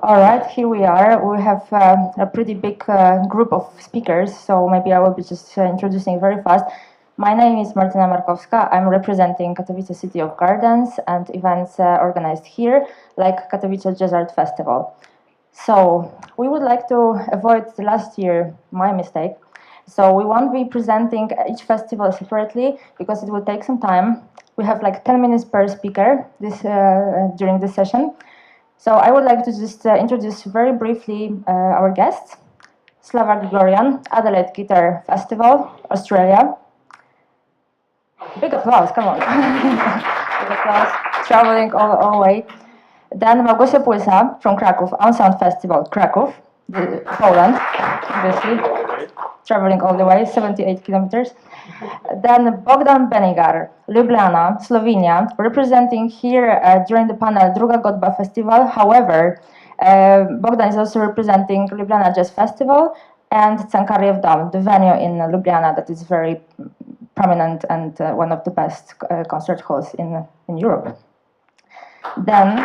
All right, here we are. We have a pretty big group of speakers, so maybe I will be just introducing very fast. My name is Martyna Markowska. I'm representing Katowice City of Gardens and events organized here, like Katowice Jazz Art Festival. So we would like to avoid the last year, my mistake. So we won't be presenting each festival separately because it will take some time. We have like 10 minutes per speaker during this session. So I would like to just introduce very briefly our guests. Slava Grigorian, Adelaide Guitar Festival, Australia. Big applause, come on. Big applause, traveling all the way. Then Małgosia Płysa from Kraków, Unsound Festival, Kraków, Poland, obviously, traveling all the way, 78 kilometers. Then Bogdan Benigar, Ljubljana, Slovenia, representing here during the panel Druga Godba Festival. However, Bogdan is also representing Ljubljana Jazz Festival and Cankarjev Dom, the venue in Ljubljana that is very prominent and one of the best concert halls in Europe. Then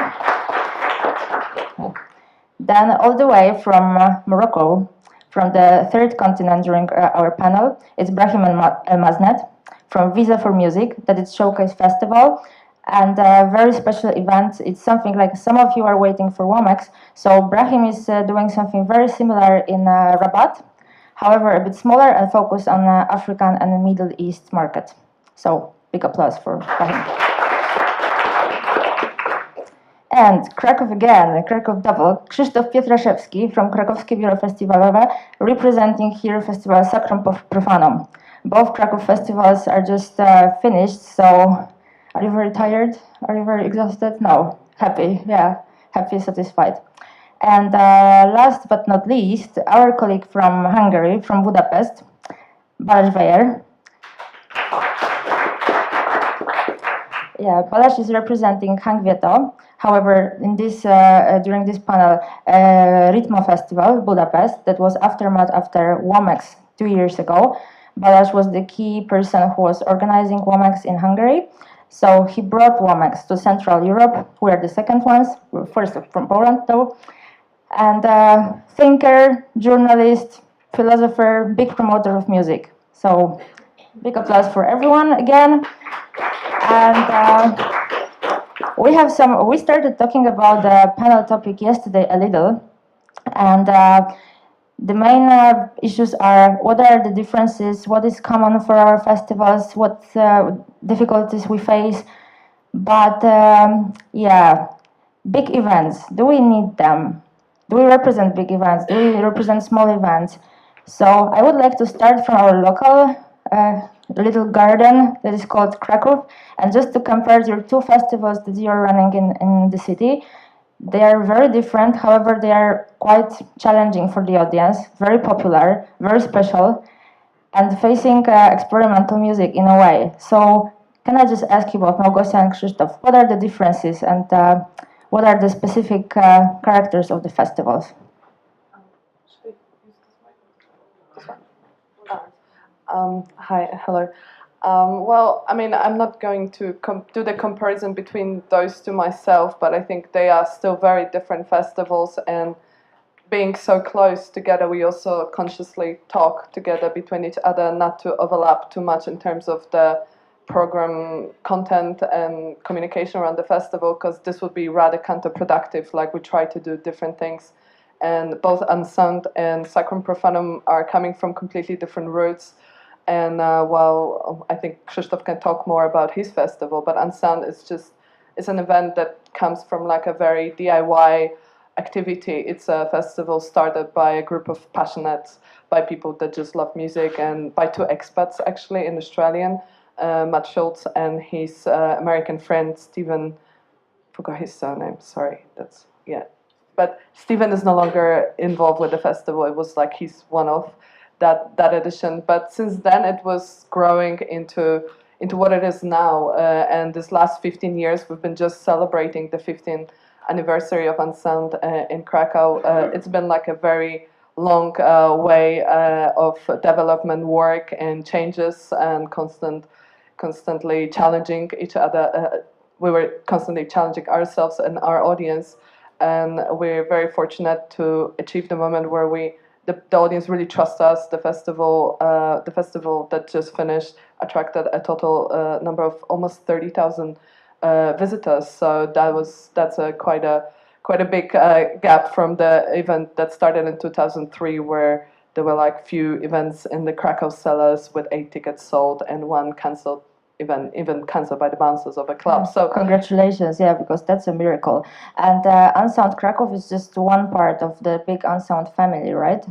all the way from Morocco, from the third continent during our panel, it's Brahim El Maznet from Visa for Music, that is Showcase Festival, and a very special event. It's something like some of you are waiting for Womex, so Brahim is doing something very similar in Rabat, however a bit smaller and focused on African and Middle East market. So big applause for Brahim. And Kraków again, Kraków double, Krzysztof Pietraszewski from Krakowskie Biuro Festiwalowe, representing here Festival Sacrum Profanum. Both Kraków festivals are just finished, so are you very tired? Are you very exhausted? No, happy, yeah, happy, satisfied. And last but not least, our colleague from Hungary, from Budapest, Balázs Weyer. Yeah, Balázs is representing Hangvieto. However, in this during this panel, Ritmo Festival, Budapest, that was aftermath after Womex 2 years ago. Balázs was the key person who was organizing Womex in Hungary. So he brought Womex to Central Europe. We are the second ones. We're first from Poland, though. And thinker, journalist, philosopher, big promoter of music. So big applause for everyone again. And we started talking about the panel topic yesterday a little, and the main issues are what are the differences, what is common for our festivals, what difficulties we face, but yeah, big events, do we need them? Do we represent big events? Do we represent small events? So I would like to start from our local little garden that is called Kraków, and just to compare your two festivals that you are running in the city. They are very different, however they are quite challenging for the audience, very popular, very special, and facing experimental music in a way. So can I just ask you about Małgosia and Krzysztof, what are the differences and what are the specific characters of the festivals? Hi, hello. Well, I mean, I'm not going to do the comparison between those two myself, but I think they are still very different festivals, and being so close together, we also consciously talk together between each other, not to overlap too much in terms of the program content and communication around the festival, because this would be rather counterproductive. Like, we try to do different things, and both Unsound and Sacrum Profanum are coming from completely different roots. And while I think Krzysztof can talk more about his festival, but Unsound is an event that comes from like a very DIY activity. It's a festival started by a group of passionates, by people that just love music, and by two expats actually, an Australian, Matt Schultz, and his American friend Stephen. Forgot his surname. Sorry, But Stephen is no longer involved with the festival. It was like he's one of that edition. But since then, it was growing into what it is now. And this last 15 years, we've been just celebrating the 15th anniversary of Unsound in Krakow. It's been like a very long way of development work and changes and constantly challenging each other. We were constantly challenging ourselves and our audience. and we're very fortunate to achieve the moment where the audience really trusts us. The festival that just finished attracted a total number of almost 30,000 visitors. So that's quite a big gap from the event that started in 2003, where there were like few events in the Krakow cellars with 8 tickets sold and one cancelled event, even cancelled by the bouncers of a club. So congratulations, yeah, because that's a miracle. And Unsound Krakow is just one part of the big Unsound family, right?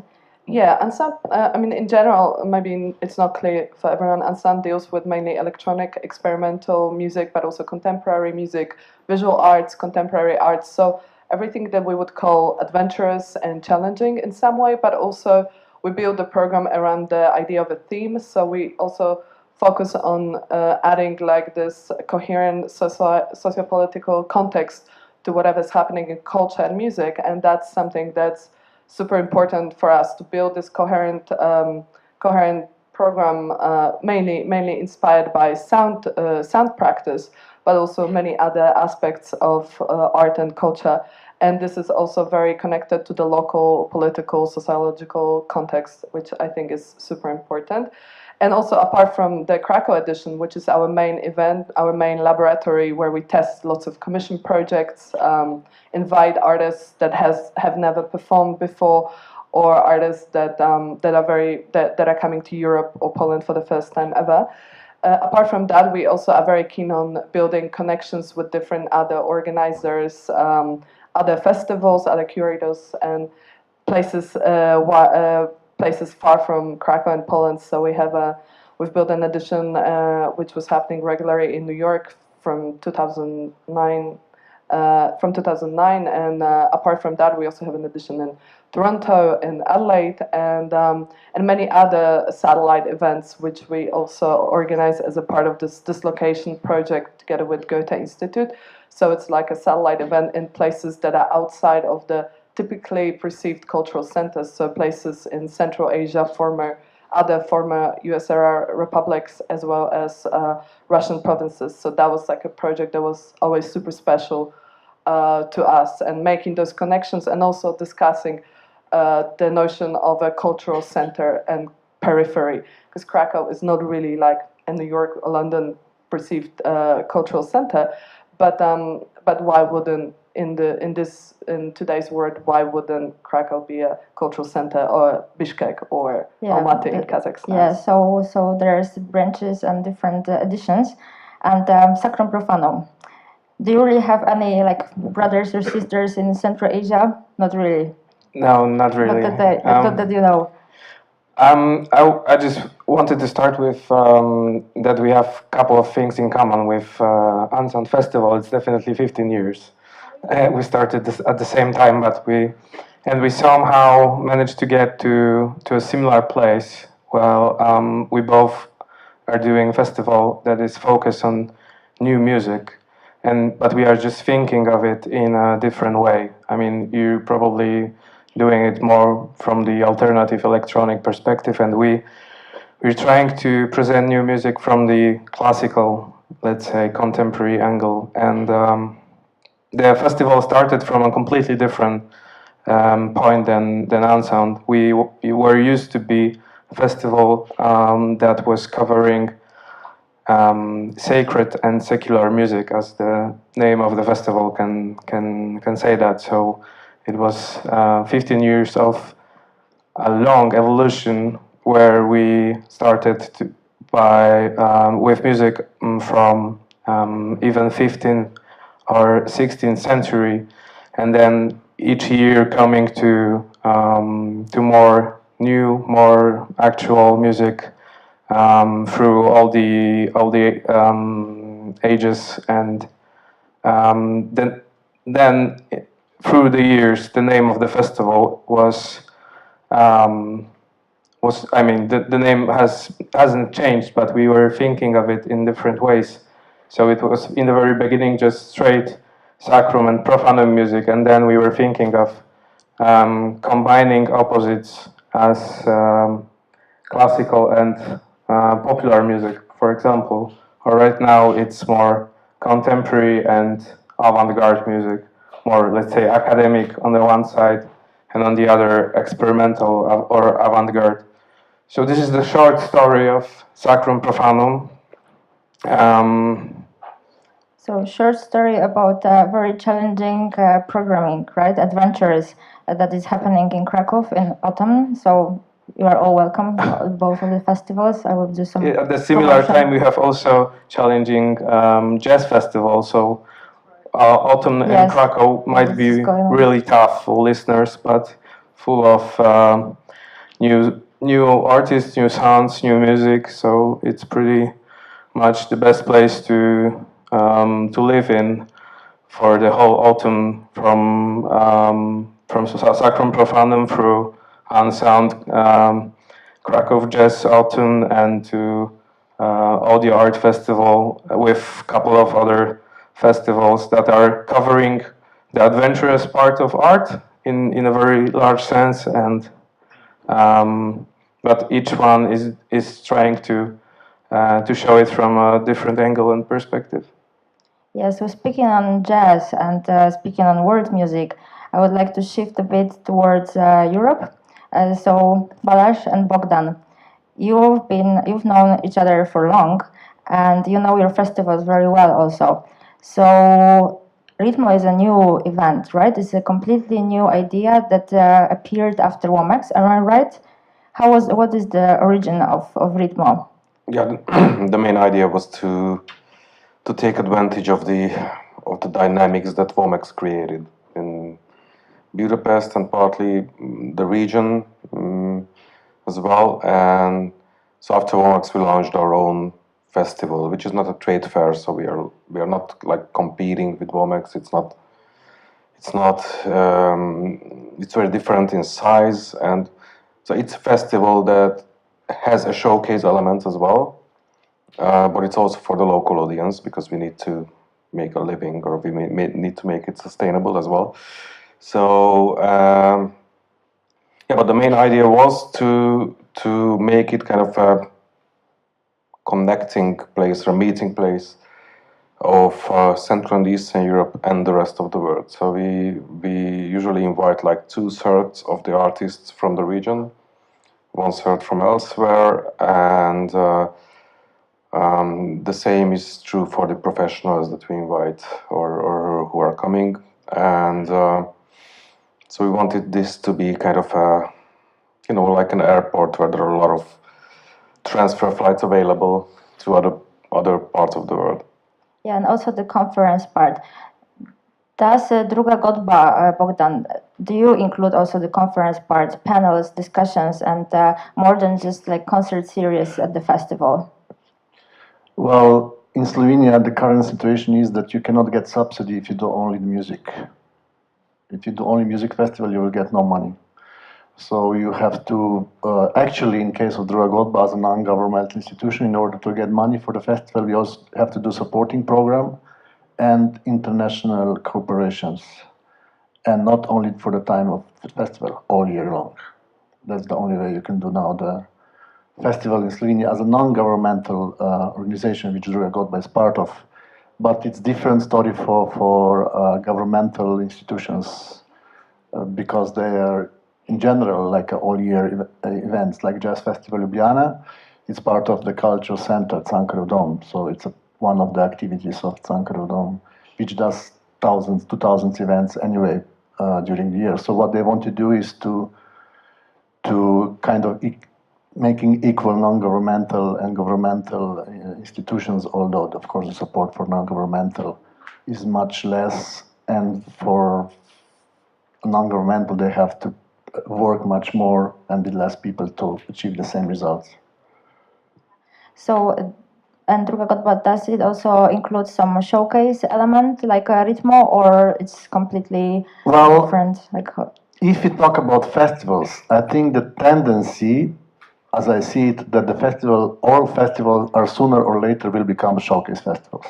Yeah, Unsound, I mean, in general, maybe it's not clear for everyone, Unsound deals with mainly electronic, experimental music, but also contemporary music, visual arts, contemporary arts. So everything that we would call adventurous and challenging in some way, but also we build the program around the idea of a theme. So we also focus on adding like this coherent socio-political context to whatever's happening in culture and music, and that's something that's super important for us to build this coherent program, mainly inspired by sound practice, but also many other aspects of art and culture. And this is also very connected to the local political, sociological context, which I think is super important. And also, apart from the Krakow edition, which is our main event, our main laboratory where we test lots of commission projects, invite artists that have never performed before, or artists that are coming to Europe or Poland for the first time ever. Apart from that, we also are very keen on building connections with different other organizers, other festivals, other curators, and places places far from Krakow and Poland. So we've built an edition which was happening regularly in New York from 2009. And apart from that, we also have an edition in Toronto and Adelaide, and many other satellite events which we also organize as a part of this Dislocation project together with Goethe Institute. So it's like a satellite event in places that are outside of the typically perceived cultural centers, so places in Central Asia, former USSR republics, as well as Russian provinces. So that was like a project that was always super special to us, and making those connections and also discussing the notion of a cultural center and periphery, because Krakow is not really like a New York or London perceived cultural center, but why wouldn't in today's world, why wouldn't Krakow be a cultural center, or Bishkek or Almaty in Kazakhstan? Yeah, so there's branches and different editions, and Sacrum Profanum. Do you really have any like brothers or sisters in Central Asia? Not really. No, not really. Not that you know. I just wanted to start with that we have a couple of things in common with Unsound Festival. It's definitely 15 years. We started this at the same time, but we somehow managed to get to a similar place. Well, we both are doing a festival that is focused on new music, but we are just thinking of it in a different way. I mean, you're probably doing it more from the alternative electronic perspective, and we're trying to present new music from the classical, let's say, contemporary angle. And the festival started from a completely different point than Unsound. We were used to be a festival that was covering sacred and secular music, as the name of the festival can say that. So it was 15 years of a long evolution where we started with music from even 15th or 16th century, and then each year coming to more new, more actual music through all the ages, and then through the years, the name of the festival was I mean, the name hasn't changed, but we were thinking of it in different ways. So it was in the very beginning just straight sacrum and profanum music, and then we were thinking of combining opposites as classical and popular music, for example. Or right now it's more contemporary and avant-garde music, more, let's say, academic on the one side, and on the other, experimental or avant-garde. So this is the short story of Sacrum Profanum. So short story about very challenging programming, right? Adventures that is happening in Krakow in autumn. So you are all welcome, both of the festivals. I will do some. Yeah, at the similar promotion. time, we have also challenging jazz festival. So autumn in Yes, Krakow might this be is going on. really tough for listeners, but full of new artists, new sounds, new music. So it's pretty much the best place to live in for the whole autumn, from Sacrum Profanum through Unsound, Krakow Jazz Autumn, and to Audio Art Festival, with a couple of other festivals that are covering the adventurous part of art in a very large sense, and but each one is trying to show it from a different angle and perspective. Yeah, so speaking on jazz and speaking on world music, I would like to shift a bit towards Europe. So Balázs and Bogdan, you've known each other for long, and you know your festivals very well also. So Ritmo is a new event, right? It's a completely new idea that appeared after WOMEX. Am I right? What is the origin of Ritmo? Yeah, the main idea was to take advantage of the dynamics that WOMEX created in Budapest and partly the region as well. And so after WOMEX, we launched our own festival, which is not a trade fair. So we are not like competing with WOMEX. It's very different in size, and so it's a festival that has a showcase element as well, but it's also for the local audience because we need to make a living, or we need to make it sustainable as well. So yeah, but the main idea was to make it kind of a connecting place or meeting place of Central and Eastern Europe and the rest of the world. So we usually invite like 2/3 of the artists from the region, 1/3 from elsewhere, and the same is true for the professionals that we invite or who are coming. And so we wanted this to be kind of a, like an airport where there are a lot of transfer flights available to other parts of the world. Yeah, and also the conference part. Does Druga Godba, Bogdan, do you include also the conference part, panels, discussions, and more than just like concert series at the festival? Well, in Slovenia, the current situation is that you cannot get subsidy if you do only the music. If you do only music festival, you will get no money. So you have to, actually, in case of Druga Godba as a non-governmental institution, in order to get money for the festival, we also have to do supporting program and international cooperations. And not only for the time of the festival, all year long. That's the only way you can do now the festival in Slovenia as a non-governmental organization, which Druga Godba is part of. But it's different story for governmental institutions because they are, in general, like all-year events, like Jazz Festival Ljubljana. It's part of the cultural center, Cankarjev Dom. So it's one of the activities of Cankarjev Dom, which does 2,000 events anyway during the year. So what they want to do is to kind of making equal non-governmental and governmental institutions, although, of course, the support for non-governmental is much less, and for non-governmental, they have to work much more and with less people to achieve the same results. So, and Druga Godba, does it also include some showcase element like a Ritmo, or it's completely different? Like, if you talk about festivals, I think the tendency, as I see it, that all festivals are sooner or later will become showcase festivals.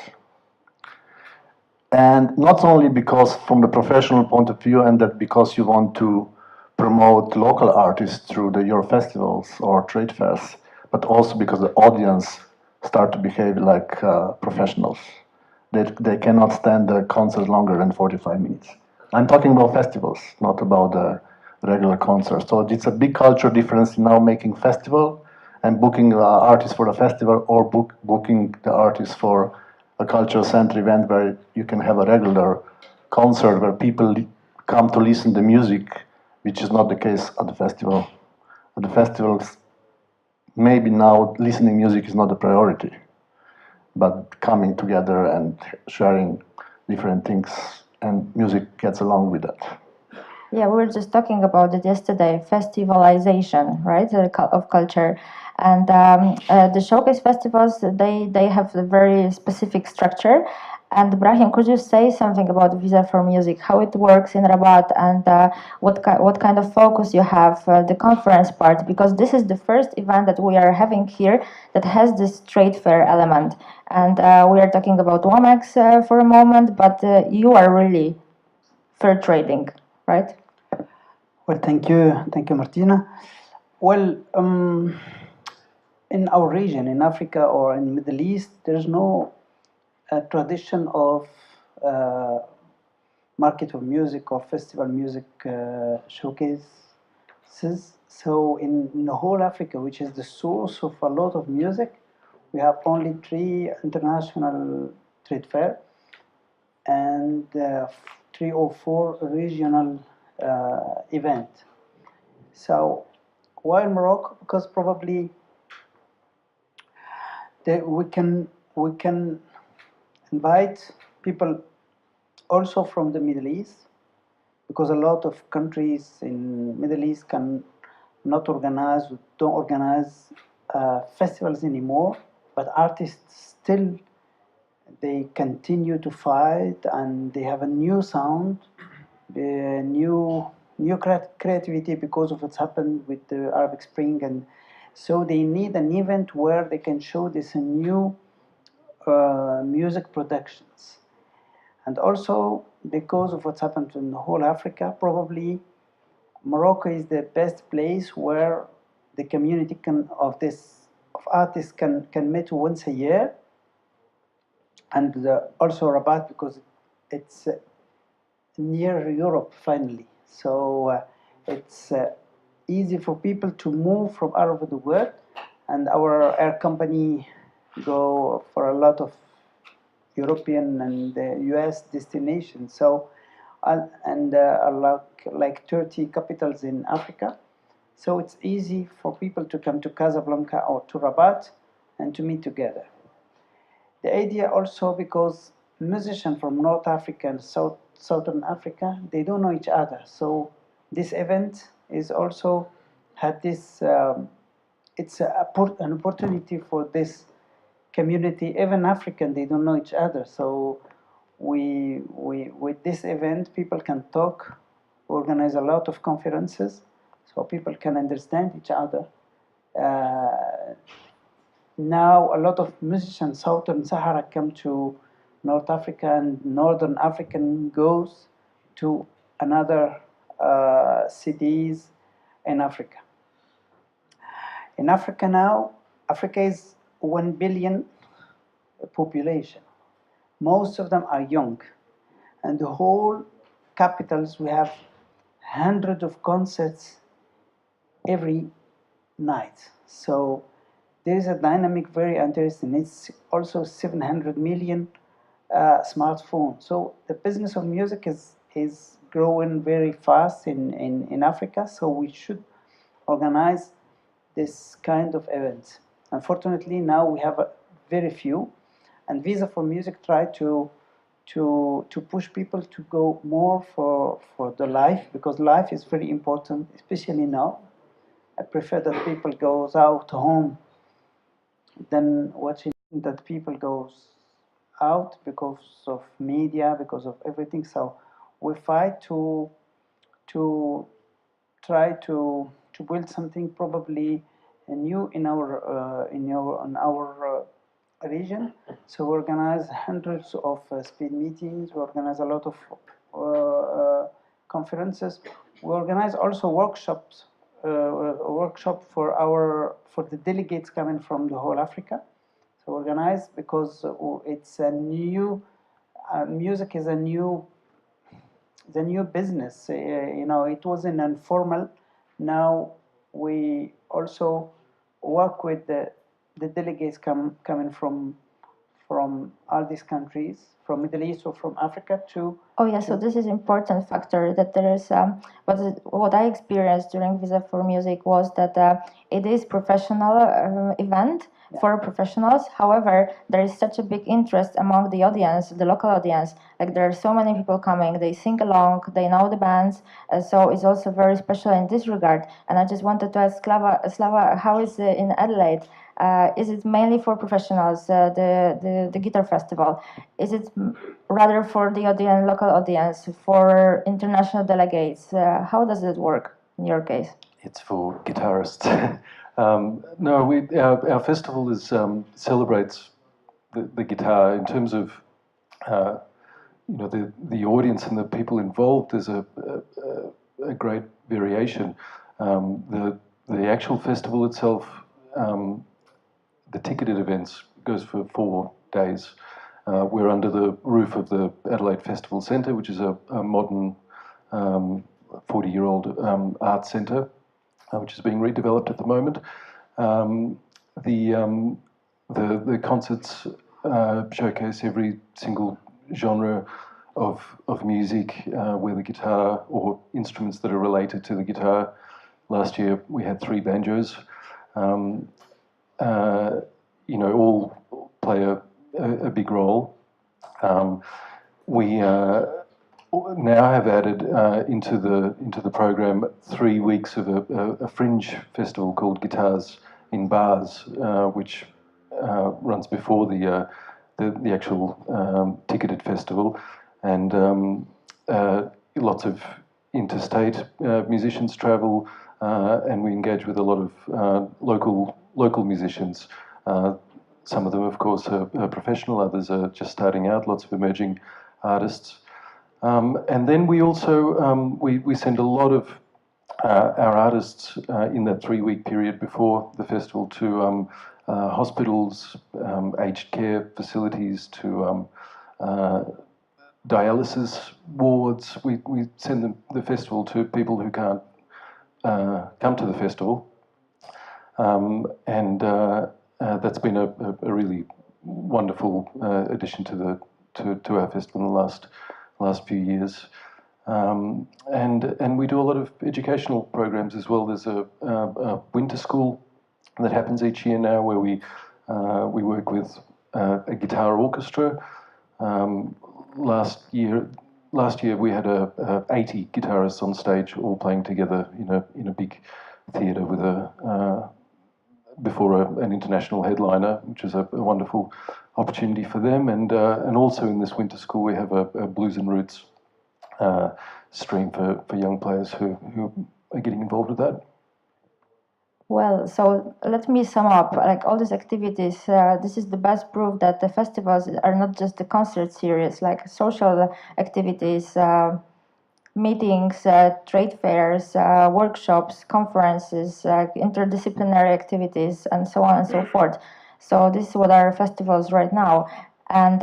And not only because from the professional point of view, and that because you want to promote local artists through your festivals or trade fairs, but also because the audience start to behave like professionals. They cannot stand the concert longer than 45 minutes. I'm talking about festivals, not about the regular concerts. So it's a big culture difference in now making festival and booking artists for a festival, or booking the artists for a cultural center event where you can have a regular concert where people come to listen to music, which is not the case at the festival. At the festivals, maybe now listening music is not a priority, but coming together and sharing different things, and music gets along with that. Yeah, we were just talking about it yesterday, festivalization, right, of culture. And the showcase festivals, they have a very specific structure. And Brahim, could you say something about Visa for Music, how it works in Rabat, and what kind of focus you have, the conference part? Because this is the first event that we are having here that has this trade fair element. And we are talking about WOMEX for a moment, but you are really fair trading, right? Well, thank you, Martina. Well, in our region, in Africa or in Middle East, there's no tradition of market of music or festival music showcases. So in the whole Africa, which is the source of a lot of music, we have only 3 international trade fair and 3 or 4 regional event. So while Morocco, because probably we can invite people also from the Middle East, because a lot of countries in Middle East can not don't organize festivals anymore, but artists still, they continue to fight, and they have a new sound, new creativity because of what's happened with the Arabic Spring, and so they need an event where they can show this new music productions. And also because of what's happened in the whole Africa, probably Morocco is the best place where the community of artists can meet once a year, and also Rabat, because it's near Europe finally. So it's easy for people to move from all over the world, and our air company go for a lot of European and US destinations. So and like 30 capitals in Africa. So it's easy for people to come to Casablanca or to Rabat and to meet together. The idea also, because musicians from North Africa and Southern Africa, they don't know each other. So this event is also had this, it's an opportunity for this community, even African, they don't know each other. So we with this event, people can talk, organize a lot of conferences, so people can understand each other. Now a lot of musicians Southern Sahara come to North Africa, and Northern African goes to another cities in Africa. In Africa now, Africa is 1 billion population. Most of them are young, and the whole capitals, we have hundreds of concerts every night. So there is a dynamic very interesting. It's also 700 million smartphones. So the business of music is growing very fast in Africa. So we should organize this kind of events. Unfortunately, now we have very few, and Visa for Music try to push people to go more for the live, because live is very important, especially now. I prefer that people goes out home than watching that people goes out because of media, because of everything. So we fight to try to build something probably new in our region. So we organize hundreds of speed meetings. We organize a lot of conferences. We organize also workshops. A workshop for the delegates coming from the whole Africa. So organized because it's a new music is a new the new business. It was an informal. Now we also work with the delegates coming from all these countries, from Middle East or from Africa to. Oh yeah, so this is important factor that there is. What I experienced during Visa for Music was that it is professional event for professionals. However, there is such a big interest among the audience, the local audience. Like there are so many people coming, they sing along, they know the bands. So it's also very special in this regard. And I just wanted to ask Slava, how is it in Adelaide? Is it mainly for professionals, the guitar festival? Is it rather for the audience, local audience, for international delegates? How does it work in your case? It's for guitarists. No, our festival celebrates the guitar in terms of the audience and the people involved. There's a great variation. The actual festival itself, the ticketed events, goes for 4 days. We're under the roof of the Adelaide Festival Centre, which is a modern 40-year-old art centre, which is being redeveloped at the moment. The concerts showcase every single genre of music with a guitar or instruments that are related to the guitar. Last year we had 3 banjos. All play a big role. We now have added into the program 3 weeks of a fringe festival called Guitars in Bars, which runs before the actual ticketed festival, and lots of interstate musicians travel, and we engage with a lot of local musicians. Some of them, of course, are professional, others are just starting out, lots of emerging artists. And then we also we send a lot of our artists in that 3-week period before the festival to hospitals, aged care facilities, to dialysis wards. We send the festival to people who can't come to the festival, and that's been a really wonderful addition to our festival in the last few years. And we do a lot of educational programs as well. There's a winter school that happens each year now, where we work with a guitar orchestra. Last year we had 80 guitarists on stage, all playing together in a big theatre with before an international headliner, which is a wonderful opportunity for them. And also in this winter school we have a blues and roots stream for young players who are getting involved with that. Well, so let me sum up. Like all these activities, this is the best proof that the festivals are not just the concert series, like social activities, meetings, trade fairs, workshops, conferences, interdisciplinary activities, and so on and so forth. So this is what are festivals right now. And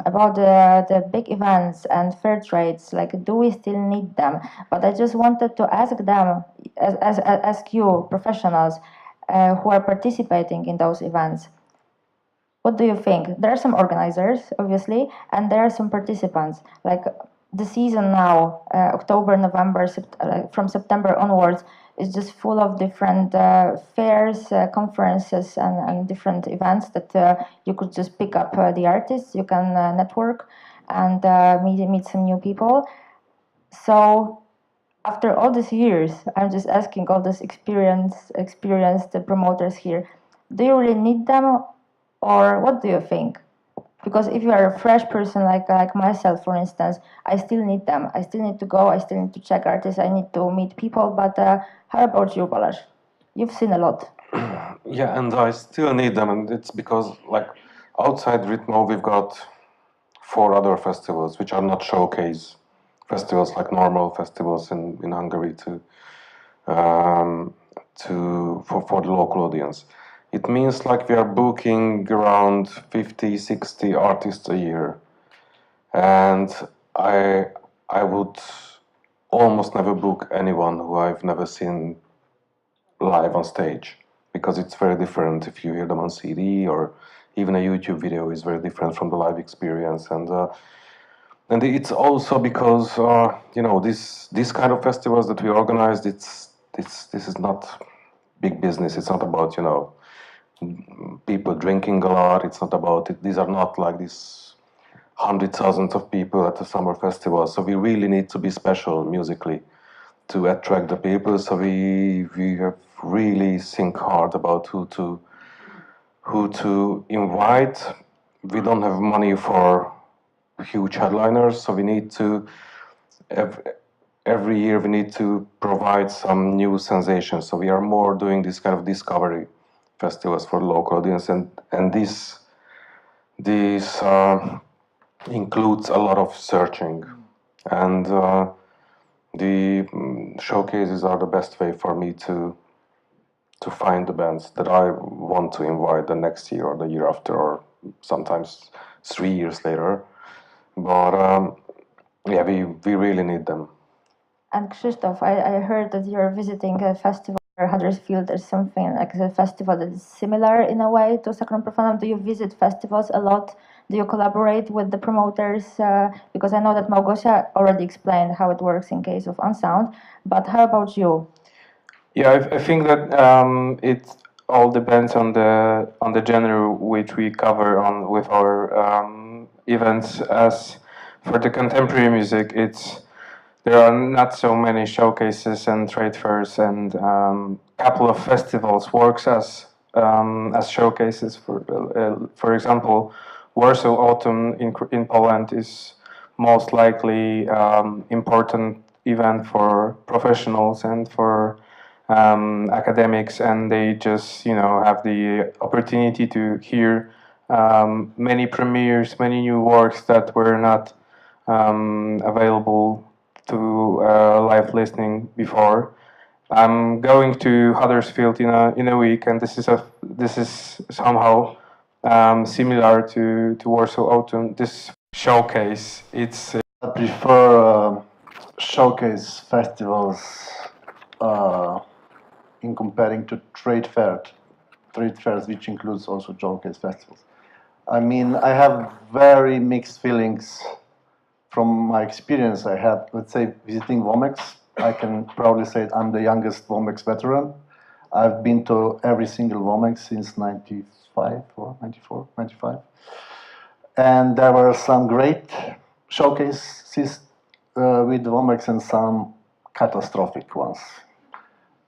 about the big events and fair trades, like, do we still need them? But I just wanted to ask them, ask you, professionals who are participating in those events, what do you think? There are some organizers, obviously, and there are some participants. Like the season now, October, November, from September onwards, is just full of different fairs, conferences, and different events that you could just pick up the artists, you can network and meet some new people. So after all these years, I'm just asking all these experienced promoters here, do you really need them, or what do you think? Because if you are a fresh person like myself, for instance, I still need them. I still need to go, I still need to check artists, I need to meet people. But how about you, Balázs? You've seen a lot. Yeah, and I still need them, and it's because, like, outside Ritmo, we've got 4 other festivals, which are not showcase festivals like normal festivals in Hungary for the local audience. It means like we are booking around 50, 60 artists a year. And I I would almost never book anyone who I've never seen live on stage, because it's very different if you hear them on CD, or even a YouTube video is very different from the live experience. And it's also because this kind of festivals that we organize, this is not big business. It's not about people drinking a lot. It's not about it. These are not like these 100,000 of people at the summer festival. So we really need to be special musically to attract the people. So we have really think hard about who to invite. We don't have money for huge headliners, so we need to every year we need to provide some new sensations. So we are more doing this kind of discovery festivals for the local audience, and this includes a lot of searching, and the showcases are the best way for me to find the bands that I want to invite the next year or the year after, or sometimes 3 years later. But we really need them. And Krzysztof, I heard that you're visiting a festival in Huddersfield or something, like a festival that is similar in a way to Sacrum Profanum. Do you visit festivals a lot? Do you collaborate with the promoters? Because I know that Małgosia already explained how it works in case of Unsound, but how about you? Yeah, I think that it all depends on the genre which we cover on with our events. As for the contemporary music, there are not so many showcases and trade fairs, and couple of festivals works as showcases. For example, Warsaw Autumn in Poland is most likely important event for professionals and for academics, and they just have the opportunity to hear many premieres, many new works that were not available to live listening before. I'm going to Huddersfield in a week, and this is somehow similar to Warsaw Autumn. This showcase, it's I prefer showcase festivals in comparing to trade fairs, which includes also showcase festivals. I mean, I have very mixed feelings from my experience. I had, let's say, visiting Womex. I can proudly say I'm the youngest Womex veteran. I've been to every single Womex since 95 or 94, 95. And there were some great showcases with Womex and some catastrophic ones.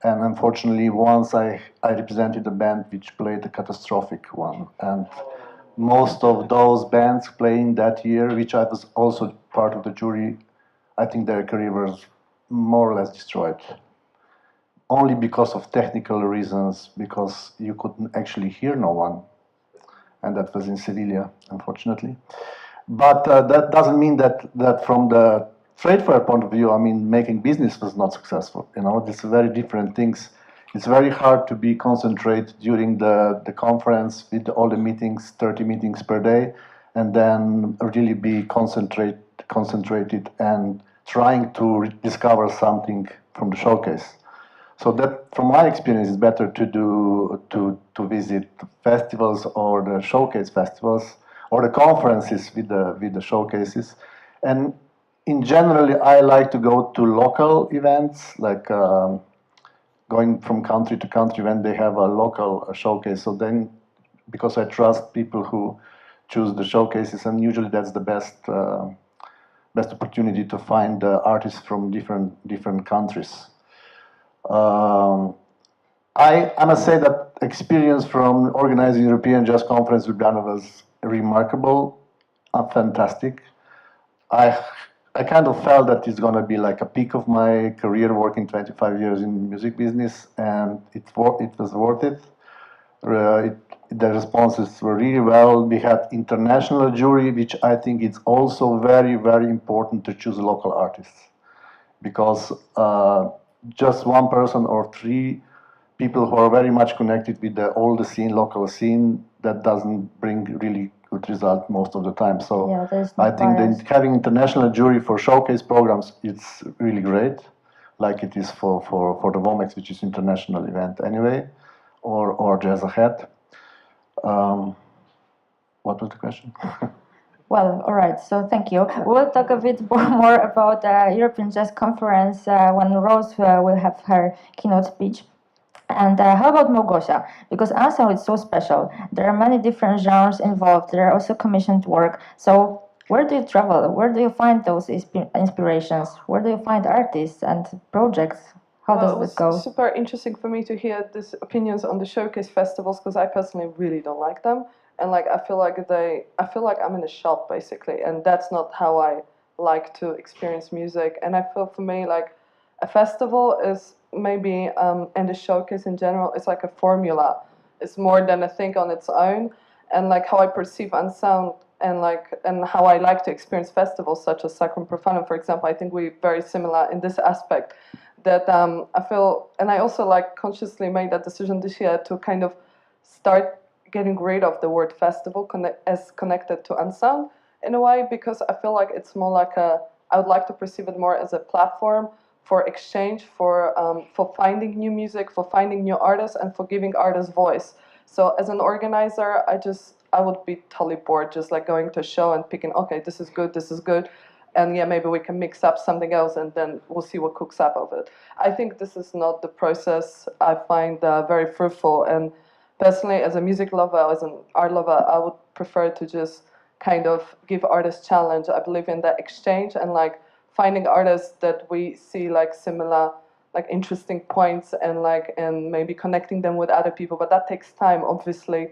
And unfortunately, once I represented a band which played a catastrophic one. And most of those bands playing that year, which I was also part of the jury, I think their career was more or less destroyed. Only because of technical reasons, because you couldn't actually hear no one. And that was in Sevilla, unfortunately. But that doesn't mean that from the trade fair point of view, I mean, making business was not successful. It's very different things. It's very hard to be concentrated during the conference with all the meetings, 30 meetings per day, and then really be concentrated and trying to discover something from the showcase. So that, from my experience, it's better to visit festivals or the showcase festivals or the conferences with the showcases. And in general, I like to go to local events, like going from country to country when they have a local showcase. So then, because I trust people who choose the showcases, and usually that's the best opportunity to find artists from different countries. I must say that experience from organizing European Jazz Conference Ljubljana was remarkable, fantastic. I kind of felt that it's going to be like a peak of my career, working 25 years in the music business, and it was worth it. The responses were really well. We had international jury, which I think is also very, very important to choose local artists, because just one person or three people who are very much connected with the older scene, local scene, that doesn't bring really good result most of the time. So Yeah, there's no I think bias. that having international jury for showcase programs, it's really great, like it is for the WOMEX, which is international event anyway, or Jazz Ahead. What was the question? Well, all right. So thank you. We'll talk a bit more about the European Jazz Conference when Rose will have her keynote speech. And how about Małgosia? Because ensemble is so special. There are many different genres involved. There are also commissioned work. So where do you travel? Where do you find those inspirations? Where do you find artists and projects? How Well, it does was it go? super interesting for me to hear these opinions on the showcase festivals because I personally really don't like them, and like I feel like I'm in a shop basically, and that's not how I like to experience music. And I feel for me like a festival is maybe and the showcase in general is like a formula. It's more than a thing on its own, and like how I perceive and sound. And how I like to experience festivals such as Sacrum Profanum, for example, I think we're very similar in this aspect. That I feel, and I also like consciously made that decision this year to kind of start getting rid of the word festival as connected to unsound in a way, because I feel like it's more like I would like to perceive it more as a platform for exchange, for finding new music, for finding new artists, and for giving artists voice. So as an organizer, I would be totally bored just like going to a show and picking, okay, this is good, and yeah, maybe we can mix up something else and then we'll see what cooks up of it. I think this is not the process I find very fruitful, and personally, as a music lover, as an art lover, I would prefer to just kind of give artists challenge. I believe in that exchange and like finding artists that we see like similar, like interesting points and maybe connecting them with other people, but that takes time, obviously.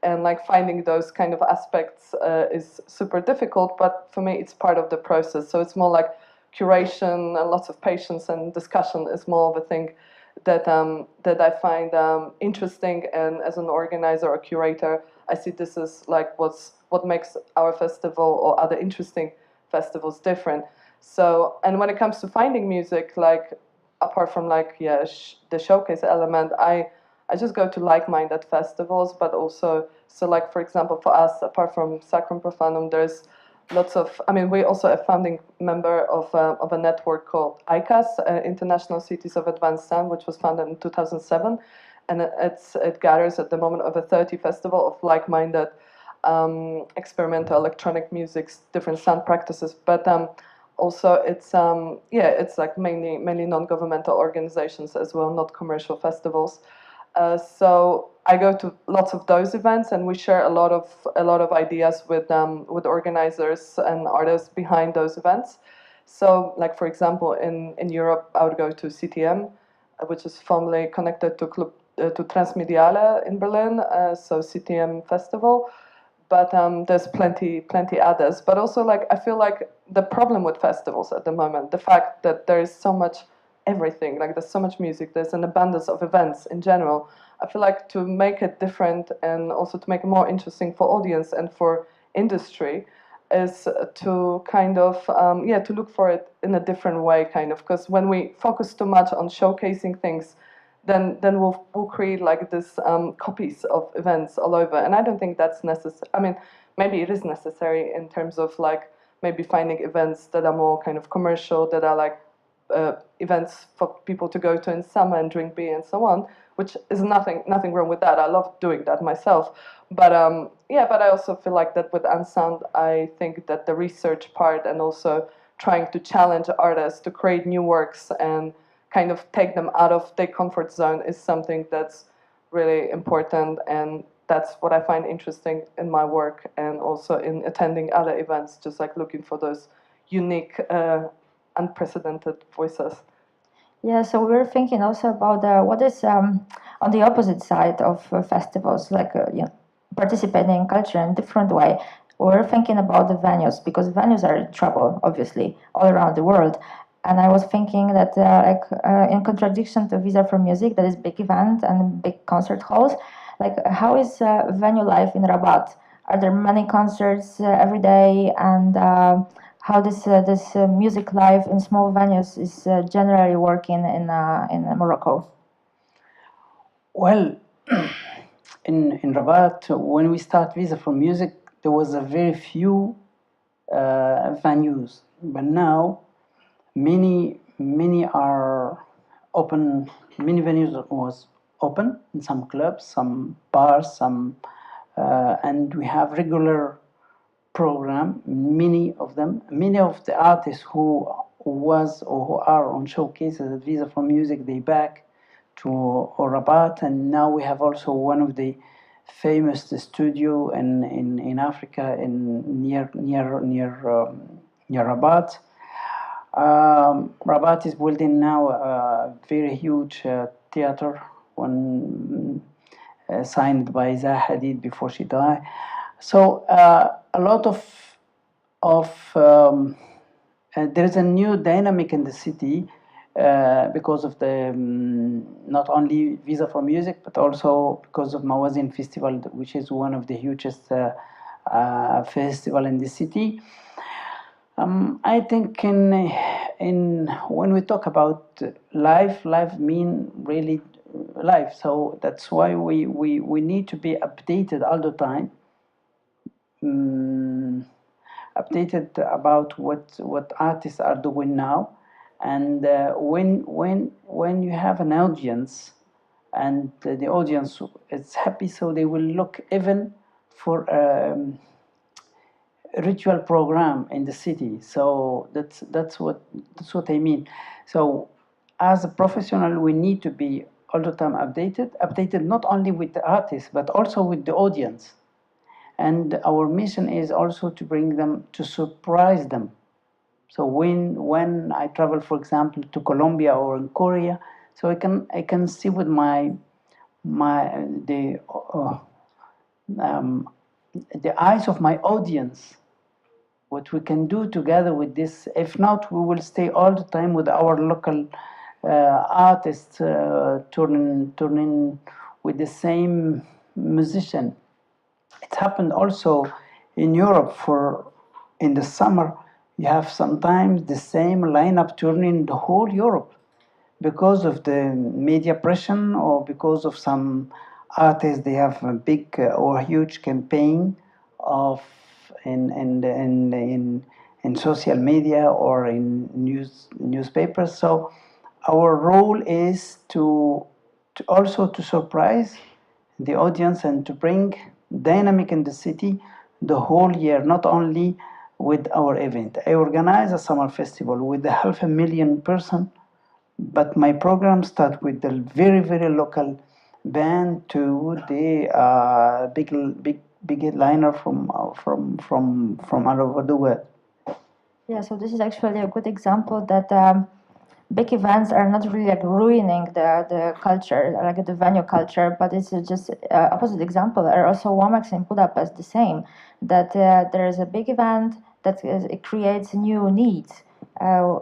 And like finding those kind of aspects is super difficult, but for me it's part of the process. So it's more like curation and lots of patience, and discussion is more of a thing that I find interesting. And as an organizer or curator, I see this as like what makes our festival or other interesting festivals different. So, and when it comes to finding music, like apart from like the showcase element, I just go to like-minded festivals, but also, so like, for example, for us, apart from Sacrum Profanum, there's lots of, I mean, we're also a founding member of a network called ICAS, International Cities of Advanced Sound, which was founded in 2007. And it gathers at the moment over 30 festivals of like-minded experimental electronic music, different sound practices. But also it's it's like mainly non-governmental organizations as well, not commercial festivals. So I go to lots of those events, and we share a lot of ideas with organizers and artists behind those events. So, like for example, in Europe, I would go to CTM, which is formerly connected to Transmediale in Berlin. So CTM Festival, but there's plenty others. But also, like I feel like the problem with festivals at the moment, the fact that there is so much everything, like there's so much music, there's an abundance of events in general. I feel like to make it different and also to make it more interesting for audience and for industry is to kind of to look for it in a different way, kind of, because when we focus too much on showcasing things, then we'll create like this copies of events all over, and I don't think that's necessary. I mean, maybe it is necessary in terms of like maybe finding events that are more kind of commercial, that are like events for people to go to in summer and drink beer and so on, which is nothing wrong with that. I love doing that myself. But but I also feel like that with Unsound, I think that the research part and also trying to challenge artists to create new works and kind of take them out of their comfort zone is something that's really important, and that's what I find interesting in my work and also in attending other events, just like looking for those unique unprecedented voices. Yeah, so we were thinking also about what is on the opposite side of festivals, like participating in culture in a different way. We were thinking about the venues, because venues are in trouble, obviously, all around the world. And I was thinking that, in contradiction to Visa for Music, that is big event and big concert halls, like how is venue life in Rabat? Are there many concerts every day, and how this music life in small venues is generally working in Morocco? Well, in Rabat, when we start Visa for Music, there was a very few venues, but now many are open. Many venues was open in some clubs, some bars, some, and we have regular program. Many of them, many of the artists who was or who are on showcases at Visa for Music, they back to Rabat, and now we have also one of the famous studio in Africa near Rabat. Rabat is building now a very huge theater, one signed by Zaha Hadid before she died. So a lot of there is a new dynamic in the city because of the not only Visa for Music, but also because of Mawazin Festival, which is one of the hugest festival in the city. I think in when we talk about life mean really life. So that's why we need to be updated all the time. Updated about what artists are doing now, and when you have an audience and the audience is happy, so they will look even for a ritual program in the city. So that's what I mean. So as a professional, we need to be all the time updated not only with the artists but also with the audience. And our mission is also to bring them, to surprise them. So when I travel, for example, to Colombia or in Korea, so I can see with the eyes of my audience what we can do together with this. If not, we will stay all the time with our local artists turning with the same musician. It happened also in Europe. In the summer, you have sometimes the same lineup turning the whole Europe because of the media pressure or because of some artists. They have a big or huge campaign of in social media or in newspapers. So our role is to also to surprise the audience and to bring dynamic in the city the whole year, not only with our event. I organize a summer festival with 500,000 persons, but my program starts with the very, very local band to the big headliner from all over the world. Yeah, so this is actually a good example that big events are not really like ruining the culture, like the venue culture, but it's just opposite example. Are also WOMEX in Budapest the same, that there is a big event that it creates new needs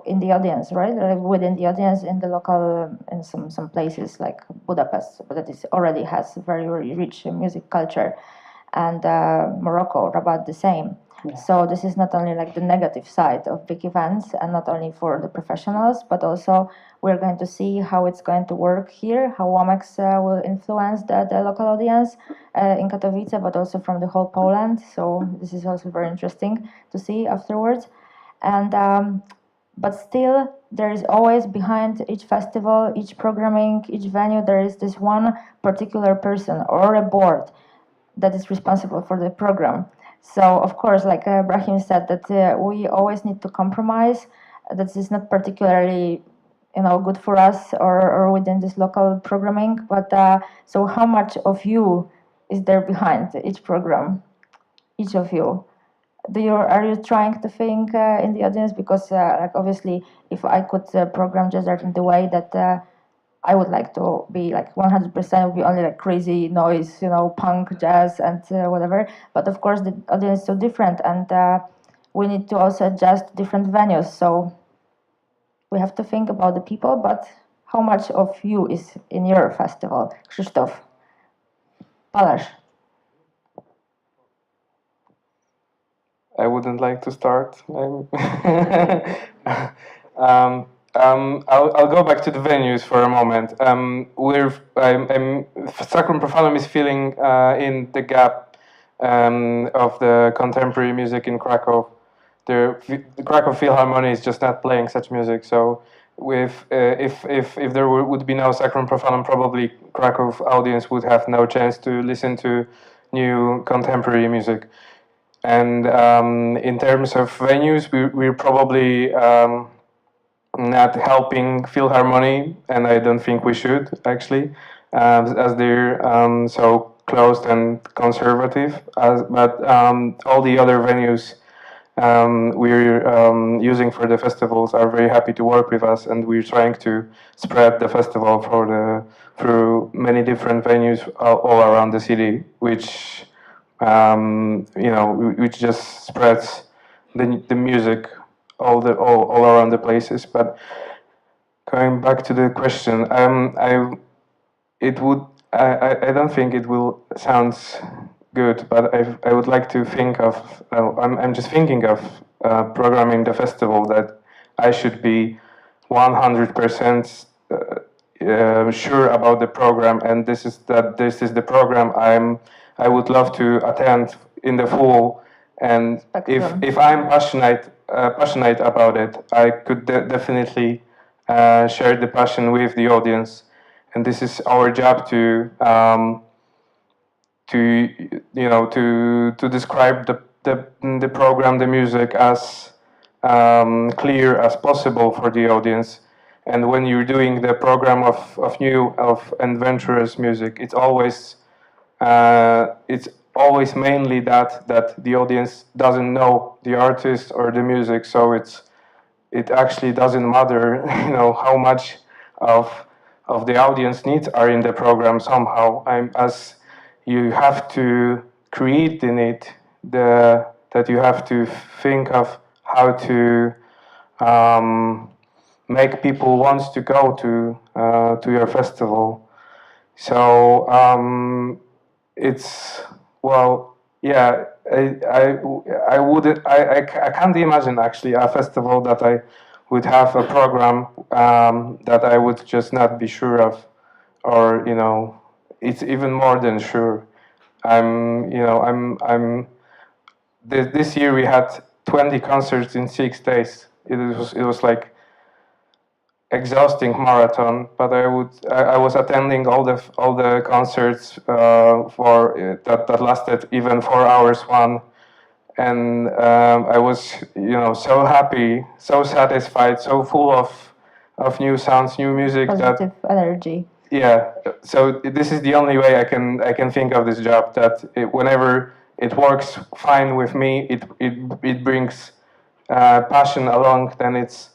in the audience, right? Within the audience, in the local, in some places like Budapest, but that is already has very, very rich music culture, and Morocco, Rabat the same. Yeah. So this is not only like the negative side of big events, and not only for the professionals, but also we're going to see how it's going to work here, how WOMEX will influence the local audience in Katowice, but also from the whole Poland. So this is also very interesting to see afterwards. And but still, there is always behind each festival, each programming, each venue, there is this one particular person or a board that is responsible for the program. So, of course, like Brahim said, that we always need to compromise. That is not particularly, good for us or within this local programming. But so, how much of you is there behind each program? Each of you. Are you trying to think in the audience? Because, like, obviously, if I could program Jazz Art in the way that I would like to be like 100% would be only like crazy noise, punk, jazz, and whatever. But of course, the audience is so different, and we need to also adjust different venues. So we have to think about the people, but how much of you is in your festival? Krzysztof, Balázs. I wouldn't like to start. I'll go back to the venues for a moment. Sacrum Profanum is filling in the gap of the contemporary music in Krakow. The Krakow Philharmonic is just not playing such music. So, if there would be no Sacrum Profanum, probably Krakow audience would have no chance to listen to new contemporary music. And in terms of venues, we're probably not helping Philharmonic, and I don't think we should actually, as they're so closed and conservative. But all the other venues we're using for the festivals are very happy to work with us, and we're trying to spread the festival through many different venues all around the city, which which just spreads the music all around the places. But going back to the question, I don't think it will sound good, but I would like to think of. I'm just thinking of programming the festival that I should be 100% sure about the program, and this is the program I would love to attend in the full. And if I'm passionate about it, I could definitely share the passion with the audience, and this is our job to describe the program, the music as clear as possible for the audience. And when you're doing the program of adventurous music, it's always mainly that the audience doesn't know the artist or the music, so it actually doesn't matter, how much of the audience needs are in the program. Somehow, as you have to create in it that you have to think of how to make people want to go to your festival. So it's I can't imagine actually a festival that I would have a program that I would just not be sure of, or it's even more than sure. This year we had 20 concerts in 6 days. It was like exhausting marathon, but I was attending all the concerts that lasted even 4 hours one, and I was so happy, so satisfied, so full of new sounds, new music, positive energy. Yeah, so this is the only way I can think of this job, that whenever it works fine with me, it brings passion along, then it's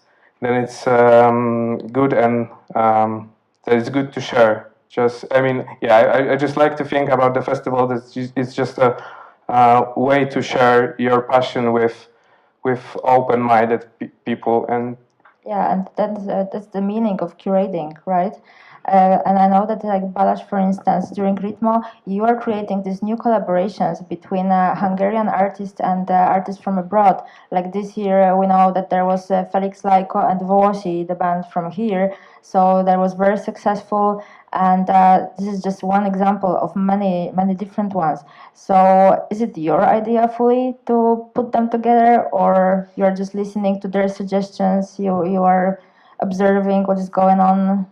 good, and that it's good to share. I just like to think about the festival that it's just a way to share your passion with open-minded people. And yeah, and that's the meaning of curating, right? And I know that, like Balázs, for instance, during Ritmo, you are creating these new collaborations between Hungarian artists and artists from abroad. Like this year, we know that there was Felix Lajko and Włosi, the band from here. So that was very successful. And this is just one example of many different ones. So is it your idea fully to put them together, or you're just listening to their suggestions? You are observing what is going on?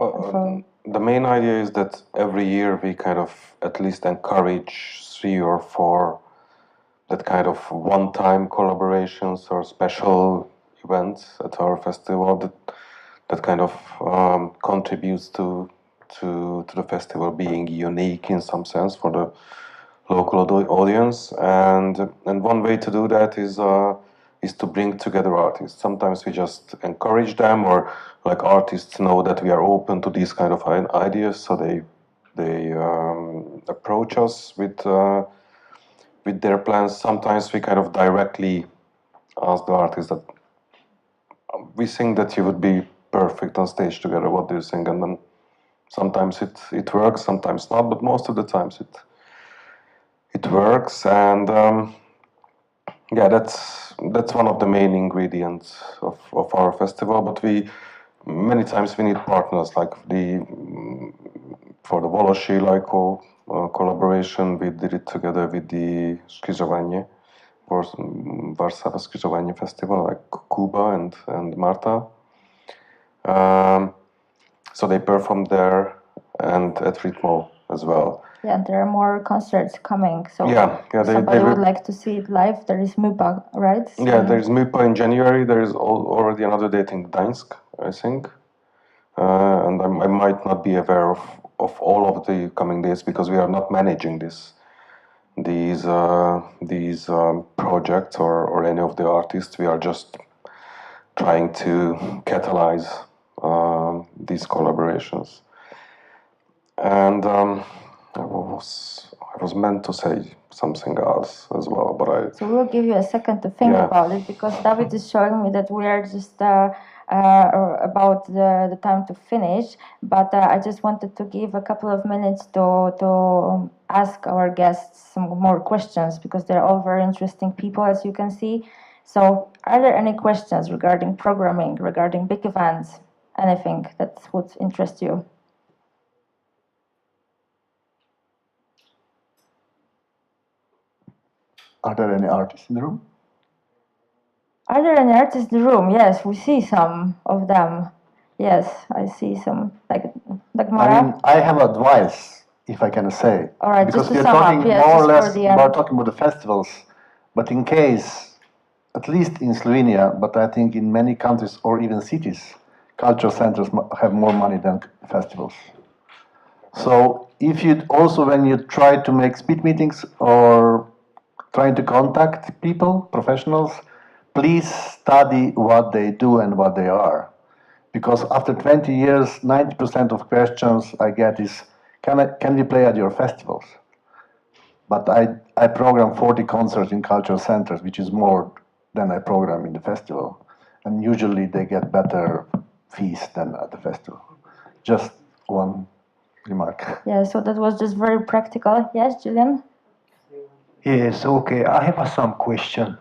The main idea is that every year we kind of at least encourage 3 or 4 that kind of one-time collaborations or special events at our festival that kind of contributes to the festival being unique in some sense for the local audience. And one way to do that is to bring together artists. Sometimes we just encourage them, or like artists know that we are open to these kind of ideas, so they approach us with their plans. Sometimes we kind of directly ask the artist that we think that you would be perfect on stage together. What do you think? And then sometimes it works, sometimes not, but most of the times it works. And that's one of the main ingredients of our festival. But many times we need partners, like for the Włosi, Lajko collaboration. We did it together with the Skrzyżowanie, Warsaw Skrzyżowanie Festival, like Kuba and Marta. So they performed there and at Ritmo as well. Yeah, and there are more concerts coming. So they somebody would like to see it live. There is MUPA, right? So yeah, there's MUPA in January. There is already another date in Gdańsk, I think. And I might not be aware of all of the coming days because we are not managing these projects or any of the artists. We are just trying to catalyze these collaborations. And I was meant to say something else as well, but So we'll give you a second to think about it, because David is showing me that we are just about the time to finish. But I just wanted to give a couple of minutes to ask our guests some more questions, because they're all very interesting people, as you can see. So are there any questions regarding programming, regarding big events, anything that would interest you? Are there any artists in the room? Are there any artists in the room? Yes, we see some of them. Yes, I see some, like Mara. I mean, I have advice, if I can say. All right, because just to we are sum up, talking yes, more or just less for the about talking about the festivals, but in case, at least in Slovenia, but I think in many countries or even cities, cultural centers have more money than festivals. So if you also, when you try to make speed meetings or trying to contact people, professionals, please study what they do and what they are. Because after 20 years, 90% of questions I get is, can we play at your festivals? But I program 40 concerts in cultural centers, which is more than I program in the festival. And usually they get better fees than at the festival. Just one remark. Yeah, so that was just very practical. Yes, Julian? Yes, okay. I have some question.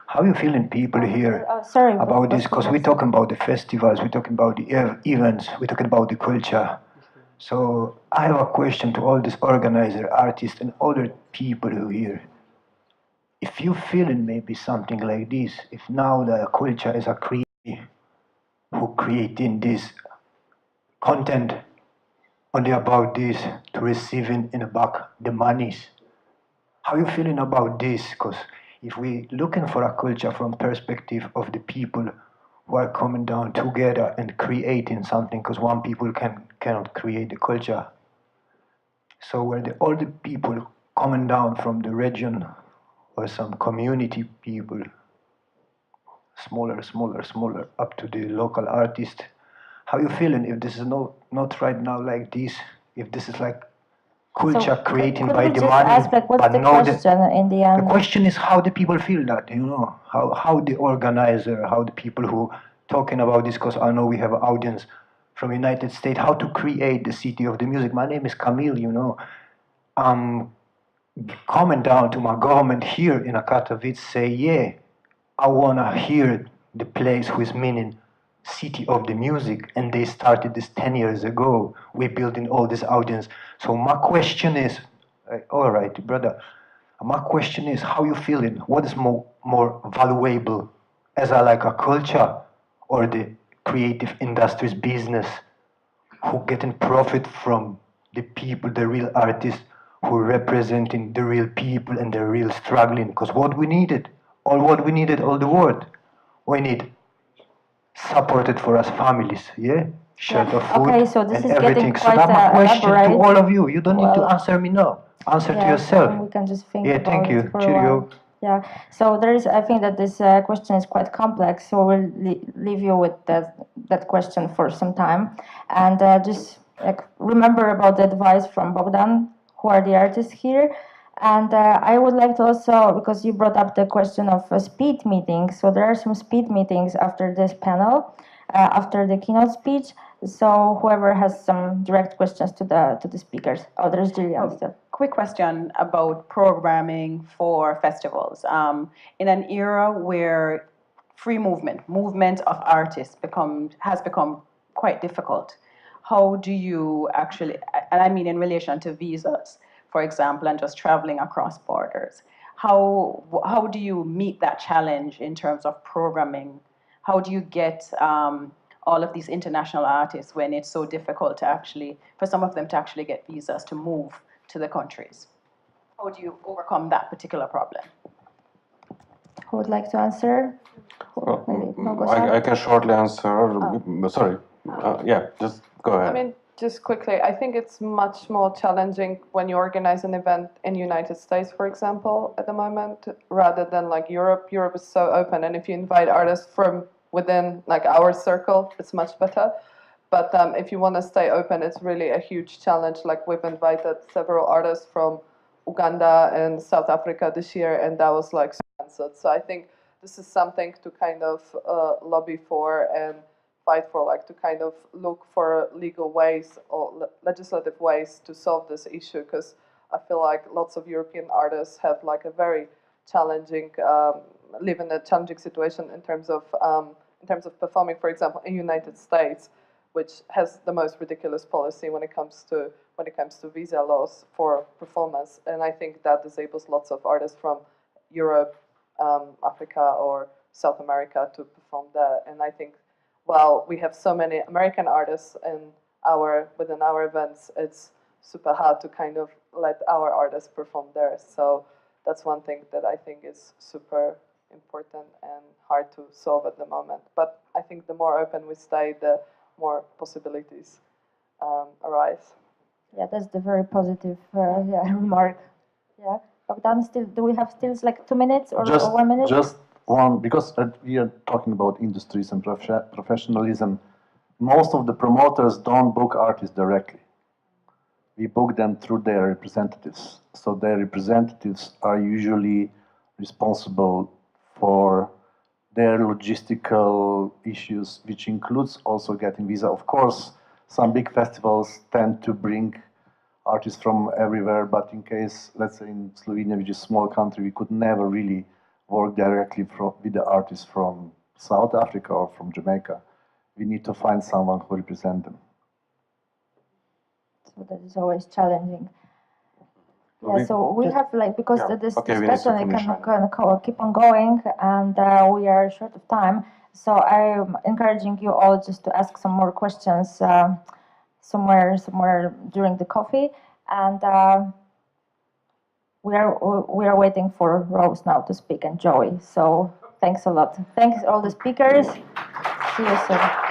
How you feeling people here Sorry, about this? Because we're talking about the festivals, we're talking about the events, we're talking about the culture. So I have a question to all these organizers, artists, and other people who are here. If you feeling maybe something like this, if now the culture is a creator who creating this content only about this to receiving in the back the monies, how you feeling about this? Because if we looking for a culture from perspective of the people who are coming down together and creating something, because one people cannot create the culture. So where all the people coming down from the region or some community people, smaller, up to the local artist, how you feeling if this is not right now like this, if this is like culture creating by the money, ask, like, what's the question in the end? The question is how the people feel that, how the organizer, how the people who talking about this, because I know we have an audience from United States, how to create the city of the music. My name is Camille, coming down to my government here in Katowice, say, yeah, I wanna hear the place who is meaning city of the music, and they started this 10 years ago. We're building all this audience. So my question is, all right, brother, my question is, how you feeling? What is more valuable as a culture or the creative industries business who getting profit from the people, the real artists who are representing the real people and the real struggling? Because what we needed all the world, we need supported for us families, shelter, food, okay, so this and is everything. getting So that's my question elaborate. to all of you. You don't need to answer me now. Answer to yourself. We can just think Yeah, about thank you. it for a Cheerio. while. Yeah, so I think that this question is quite complex, so we'll leave you with that question for some time. And just remember about the advice from Bogdan, who are the artists here. And I would like to also, because you brought up the question of speed meetings, so there are some speed meetings after this panel, after the keynote speech. So whoever has some direct questions to the speakers. Oh, there's Julian still. Quick question about programming for festivals. In an era where free movement of artists has become quite difficult, how do you actually, and I mean in relation to visas, for example, and just traveling across borders. How do you meet that challenge in terms of programming? How do you get all of these international artists when it's so difficult to actually, for some of them to actually get visas to move to the countries? How do you overcome that particular problem? Who would like to answer? Maybe. No, go ahead. I can shortly answer. Sorry. Yeah, just go ahead. I mean, just quickly, I think it's much more challenging when you organize an event in the United States, for example, at the moment, rather than like Europe. Europe is so open, and if you invite artists from within like our circle, it's much better. But if you want to stay open, it's really a huge challenge. Like we've invited several artists from Uganda and South Africa this year, and that was like censored. So I think this is something to kind of lobby for and fight for, like to kind of look for legal ways or legislative ways to solve this issue, because I feel like lots of European artists have like a very challenging, live in a challenging situation in terms of performing, for example, in the United States, which has the most ridiculous policy when it comes to visa laws for performance, and I think that disables lots of artists from Europe, Africa, or South America to perform there, and I think. While we have so many American artists within our events, it's super hard to kind of let our artists perform there. So that's one thing that I think is super important and hard to solve at the moment. But I think the more open we stay, the more possibilities arise. Yeah, that's the very positive remark. Yeah, Bogdan, do we have still like 2 minutes or 1 minute? Just one, because we are talking about industries and professionalism. Most of the promoters don't book artists directly. We book them through their representatives. So their representatives are usually responsible for their logistical issues, which includes also getting visa. Of course, some big festivals tend to bring artists from everywhere, but in case, let's say in Slovenia, which is a small country, we could never really work directly with the artists from South Africa or from Jamaica. We need to find someone who represents them. So that is always challenging. Yeah, so we have like, because this discussion can keep on going, and we are short of time, so I'm encouraging you all just to ask some more questions somewhere during the coffee, and we are waiting for Rose now to speak and Joey. So thanks a lot. Thanks all the speakers. See you soon.